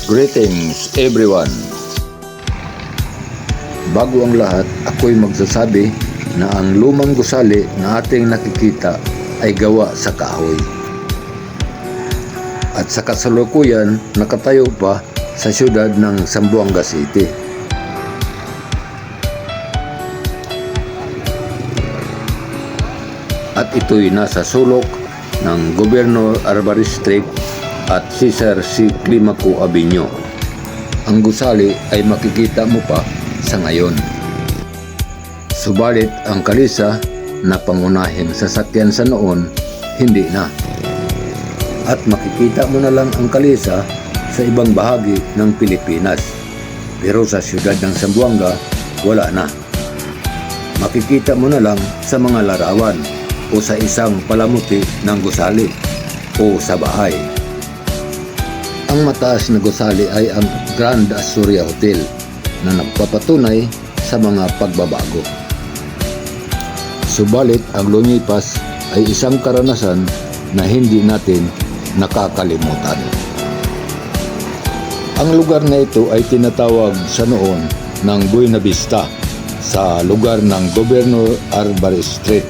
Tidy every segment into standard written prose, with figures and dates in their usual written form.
Greetings everyone! Bago ang lahat, ako'y magsasabi na ang lumang gusali na ating nakikita ay gawa sa kahoy. At sa kasalukuyan, nakatayo pa sa siyudad ng Zamboanga City. At ito'y nasa sulok ng Governor Arbaris Street at Cesar C. Climaco Avenue. Ang gusali ay makikita mo pa sa ngayon. Subalit ang kalisa na pangunahing sasakyan sa noon, hindi na. At makikita mo na lang ang kalisa sa ibang bahagi ng Pilipinas. Pero sa siyudad ng Zamboanga, wala na. Makikita mo na lang sa mga larawan o sa isang palamuti ng gusali o sa bahay. Ang mataas na gusali ay ang Grand Astoria Hotel na nagpapatunay sa mga pagbabago. Subalit ang lumipas ay isang karanasan na hindi natin nakakalimutan. Ang lugar na ito ay tinatawag sa noon ng Buena Vista sa lugar ng Governor Arbaris Street.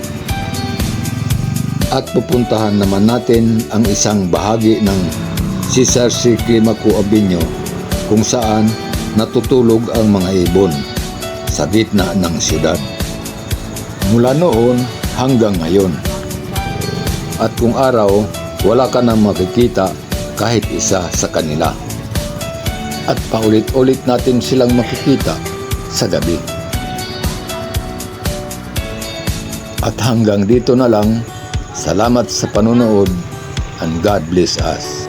At pupuntahan naman natin ang isang bahagi ng Cesar C. Climaco Avenue kung saan natutulog ang mga ibon sa gitna ng siyudad. Mula noon hanggang ngayon. At kung araw, wala ka nang makikita kahit isa sa kanila. At paulit-ulit natin silang makikita sa gabi. At hanggang dito na lang. Salamat sa panonood and God bless us.